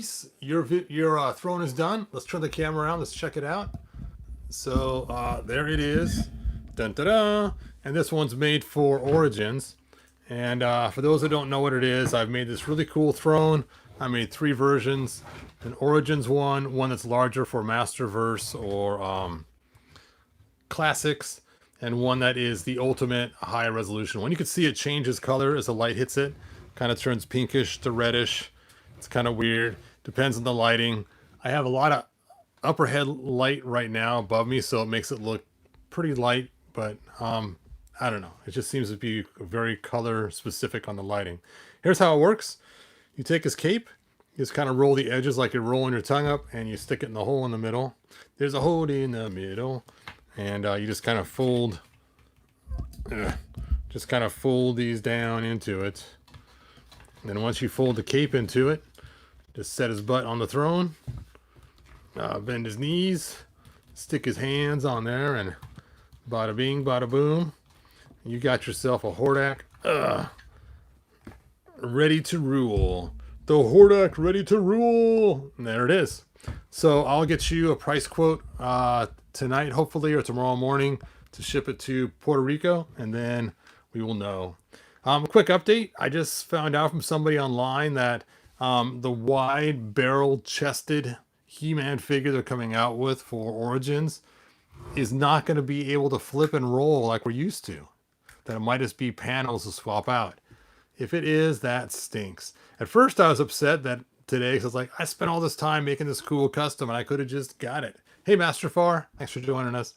Luis, your throne is done. Let's turn the camera around. Let's check it out. So there it is. Dun, da, da. And this one's made for Origins. And for those that don't know what it is, I've made this really cool throne. I made 3 versions. An Origins one that's larger for Masterverse or Classics, and one that is the ultimate high resolution one. You can see it changes color as the light hits it. Kind of turns pinkish to reddish. It's kind of weird. Depends on the lighting. I have a lot of upper head light right now above me, so it makes it look pretty light, but I don't know. It just seems to be very color specific on the lighting. Here's how it works. You take his cape, you just kind of roll the edges like you're rolling your tongue up, and you stick it in the hole in the middle. There's a hole in the middle, and you just kind of fold these down into it. And then once you fold the cape into it, just set his butt on the throne, bend his knees, stick his hands on there, and bada bing, bada boom. You got yourself a Hordak ready to rule. The Hordak ready to rule. And there it is. So I'll get you a price quote tonight, hopefully, or tomorrow morning to ship it to Puerto Rico, and then we will know. A quick update. I just found out from somebody online that the wide barrel chested He-Man figure they're coming out with for Origins is not going to be able to flip and roll like we're used to. That it might just be panels to swap out. If it is, that stinks. At first I was upset that today, because I was like, I spent all this time making this cool custom and I could have just got it. Hey, Master Far, thanks for joining us.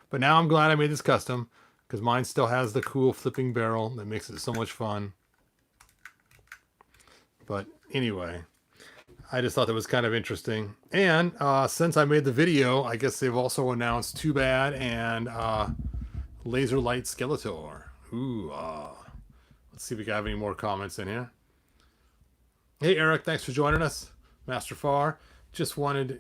But now I'm glad I made this custom, because mine still has the cool flipping barrel that makes it so much fun. But anyway, I just thought that was kind of interesting. And since I made the video, I guess they've also announced Too Bad and Laser Light Skeletor. Ooh, let's see if we have any more comments in here. Hey, Eric, thanks for joining us. Master Far, just watched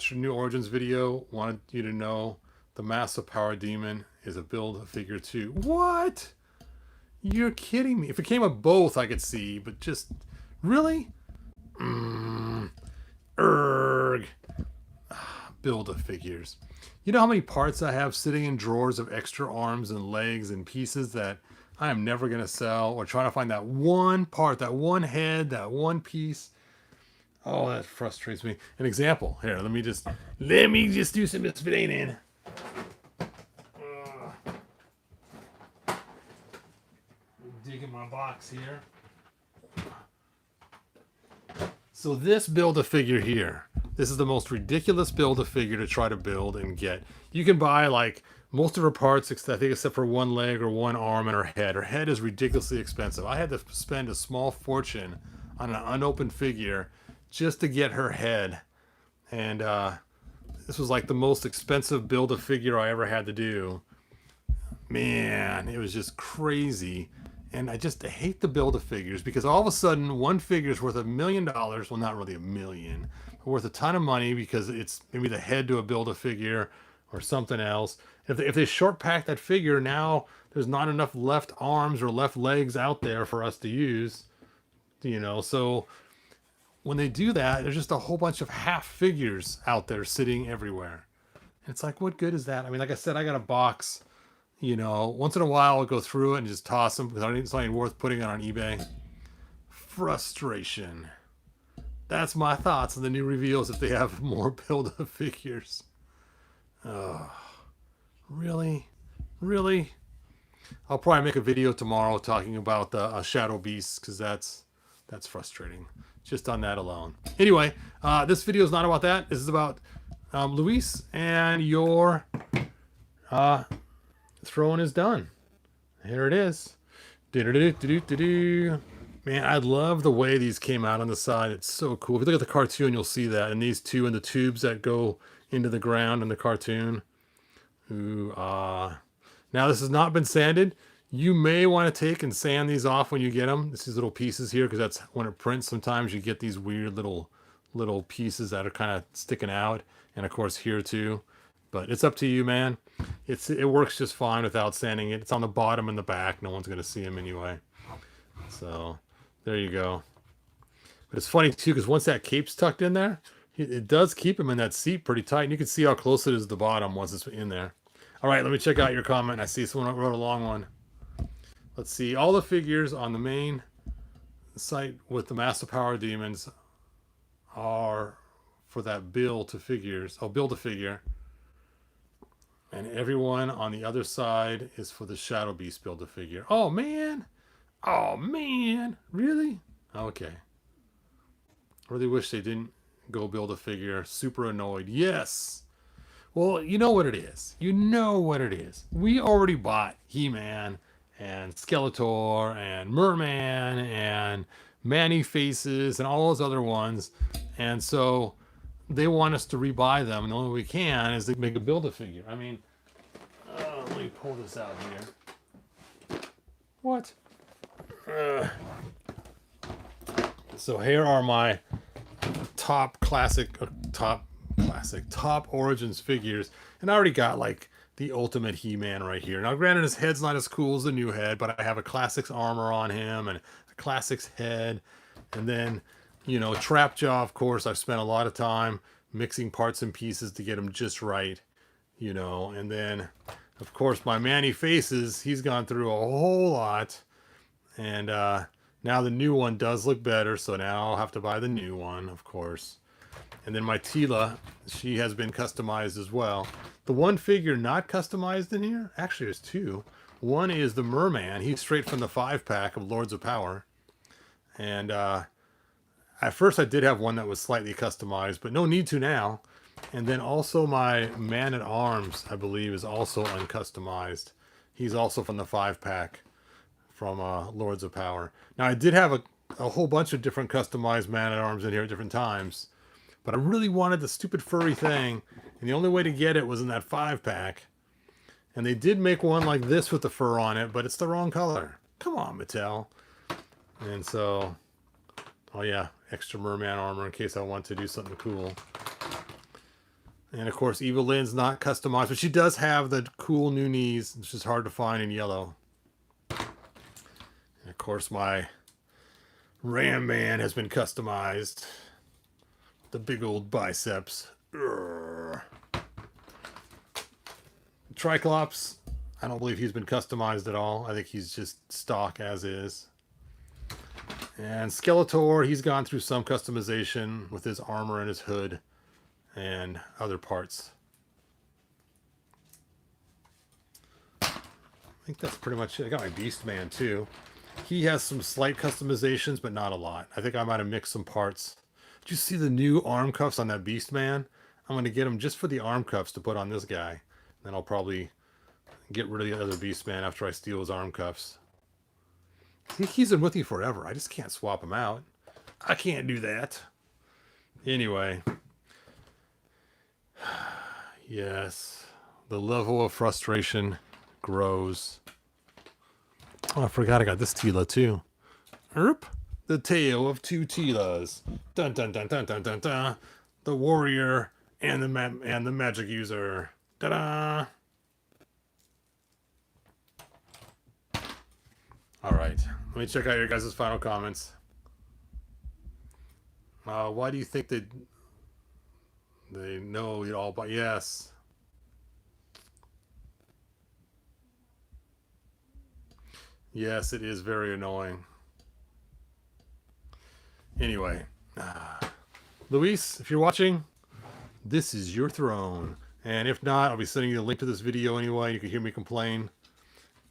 your new Origins video. Wanted you to know the Massive Power Demon is a build figure too. What? You're kidding me. If it came with both, I could see, but just really? Erg. Build of figures. You know how many parts I have sitting in drawers of extra arms and legs and pieces that I am never going to sell, or trying to find that one part, that one head, that one piece. Oh, that frustrates me. An example. Here, let me just do some explaining. Dig in my box here. So this Build-A-Figure here, this is the most ridiculous Build-A-Figure to try to build and get. You can buy like most of her parts, I think, except for one leg or one arm and her head. Her head is ridiculously expensive. I had to spend a small fortune on an unopened figure just to get her head. And this was like the most expensive Build-A-Figure I ever had to do. Man, it was just crazy. And I hate the Build-A-Figures, because all of a sudden one figure is worth $1 million. Well, not really $1 million, but worth a ton of money because it's maybe the head to a Build-A-Figure or something else. If they short pack that figure, now there's not enough left arms or left legs out there for us to use, you know. So when they do that, there's just a whole bunch of half figures out there sitting everywhere. And it's like, what good is that? I mean, like I said, I got a box. You know, once in a while I'll go through it and just toss them because it's not even worth putting it on eBay. Frustration. That's my thoughts on the new reveals if they have more Build-A-Figures. Oh, really? Really? I'll probably make a video tomorrow talking about the Shadow Beasts, because that's frustrating just on that alone. Anyway, this video is not about that. This is about Luis, and your throne is done. Here it is. Man, I love the way these came out on the side. It's so cool. If you look at the cartoon, you'll see that. And these two in the tubes that go into the ground in the cartoon. Ooh, now this has not been sanded. You may want to take and sand these off when you get them. These little pieces here, because that's when it prints. Sometimes you get these weird little pieces that are kind of sticking out. And of course here too. But it's up to you, man. It works just fine without sanding it. It's on the bottom and the back. No one's going to see them anyway. So there you go. But it's funny too, because once that cape's tucked in there, it does keep him in that seat pretty tight. And you can see how close it is to the bottom once it's in there. All right, let me check out your comment. I see someone wrote a long one. Let's see. All the figures on the main site with the Massive Power Demons are for that build to figures. Oh, build a figure. And everyone on the other side is for the Shadow Beast build a figure. Oh, man. Oh, man. Really? Okay. I really wish they didn't go build a figure. Super annoyed. Yes. Well, you know what it is. You know what it is. We already bought He-Man and Skeletor and Merman and Manny Faces and all those other ones. And so they want us to rebuy them. And the only way we can is to make a build-a-figure. I mean, let me pull this out here. What? So here are my top Origins figures. And I already got like the ultimate He-Man right here. Now granted, his head's not as cool as the new head, but I have a Classics armor on him and a Classics head. And then, you know, Trapjaw, of course, I've spent a lot of time mixing parts and pieces to get him just right, you know. And then, of course, my Manny Faces, he's gone through a whole lot. And now the new one does look better, so now I'll have to buy the new one, of course. And then my Tila, she has been customized as well. The one figure not customized in here, actually there's two. One is the Merman. He's straight from the 5-pack of Lords of Power. And at first I did have one that was slightly customized, but no need to now. And then also my Man-at-Arms, I believe, is also uncustomized. He's also from the 5-pack from Lords of Power. Now I did have a whole bunch of different customized Man-at-Arms in here at different times. But I really wanted the stupid furry thing, and the only way to get it was in that 5-pack. And they did make one like this with the fur on it, but it's the wrong color. Come on, Mattel. And so, oh yeah, extra Merman armor in case I want to do something cool. And of course, Eva Lynn's not customized, but she does have the cool new knees, which is hard to find in yellow. And of course, my Ram Man has been customized. The big old biceps. Urgh. Triclops, I don't believe he's been customized at all. I think he's just stock as is. And Skeletor, he's gone through some customization with his armor and his hood and other parts. I think that's pretty much it. I got my Beast Man too. He has some slight customizations, but not a lot. I think I might have mixed some parts. Did you see the new arm cuffs on that Beast Man? I'm going to get them just for the arm cuffs to put on this guy. Then I'll probably get rid of the other Beast Man after I steal his arm cuffs. He's been with me forever. I just can't swap him out. I can't do that. Anyway. Yes. The level of frustration grows. Oh, I forgot I got this Tila too. Erp. The tale of two Tilas. Dun dun dun dun dun dun dun. The warrior and the magic user. Ta-da! All right, let me check out your guys' final comments. Why do you think they know it all? But yes. Yes, it is very annoying. Anyway, Luis, if you're watching, this is your throne. And if not, I'll be sending you a link to this video anyway. You can hear me complain.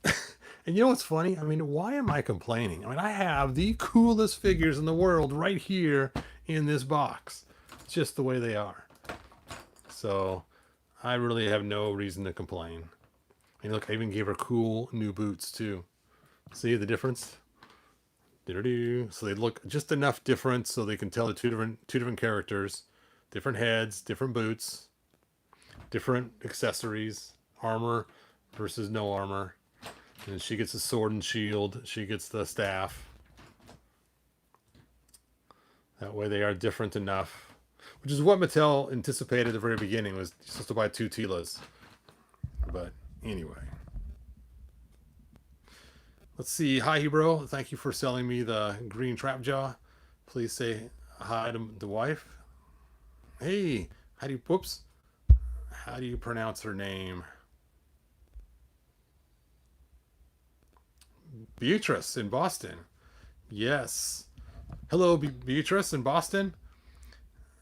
And you know what's funny? I mean, why am I complaining? I mean, I have the coolest figures in the world right here in this box. It's just the way they are. So, I really have no reason to complain. And look, I even gave her cool new boots too. See the difference? So they look just enough different so they can tell the two different characters, different heads, different boots, different accessories, armor versus no armor. And she gets the sword and shield. She gets the staff. That way they are different enough. Which is what Mattel anticipated at the very beginning, was supposed to buy two Tilas. But anyway. Let's see. Hi, Hebro. Thank you for selling me the green Trapjaw. Please say hi to the wife. Hey, how do you, whoops, how do you pronounce her name? Beatrice in Boston. Yes. Hello, Beatrice in Boston.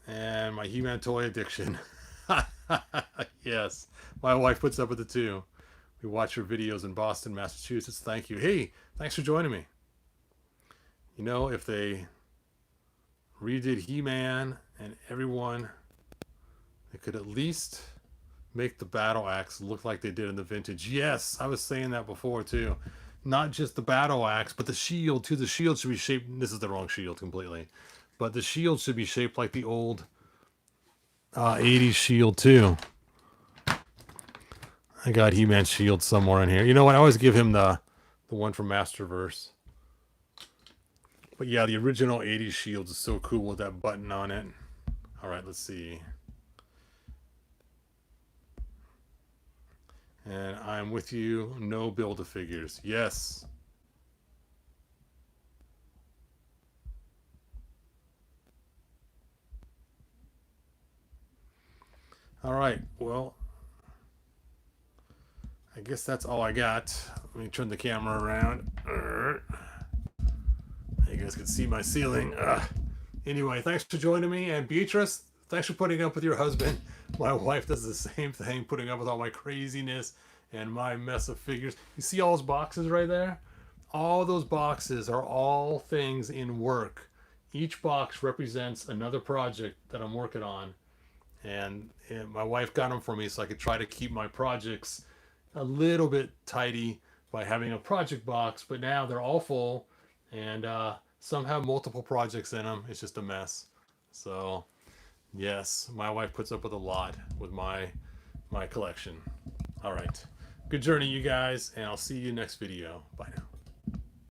And my He-Man toy addiction. Yes. My wife puts up with it too. We watch your videos in Boston, Massachusetts. Thank you. Hey, thanks for joining me. You know, if they redid He-Man and everyone, they could at least make the battle axe look like they did in the vintage. Yes, I was saying that before too. Not just the battle axe, but the shield too. The shield should be shaped. This is the wrong shield completely, but the shield should be shaped like the old 80s shield too. I got He-Man shield somewhere in here. You know what? I always give him the one from Masterverse. But yeah, the original 80s shield is so cool with that button on it. All right, let's see. And I'm with you. No Build-A-Figures. Yes. All right. Well, I guess that's all I got. Let me turn the camera around. You guys can see my ceiling. Anyway, thanks for joining me. And Beatrice, thanks for putting up with your husband. My wife does the same thing, putting up with all my craziness and my mess of figures. You see all those boxes right there? All those boxes are all things in work. Each box represents another project that I'm working on. And my wife got them for me so I could try to keep my projects a little bit tidy by having a project box. But now they're all full, and some have multiple projects in them. It's just a mess. So yes, my wife puts up with a lot with my collection. All right, good journey, you guys, and I'll see you next video. Bye now.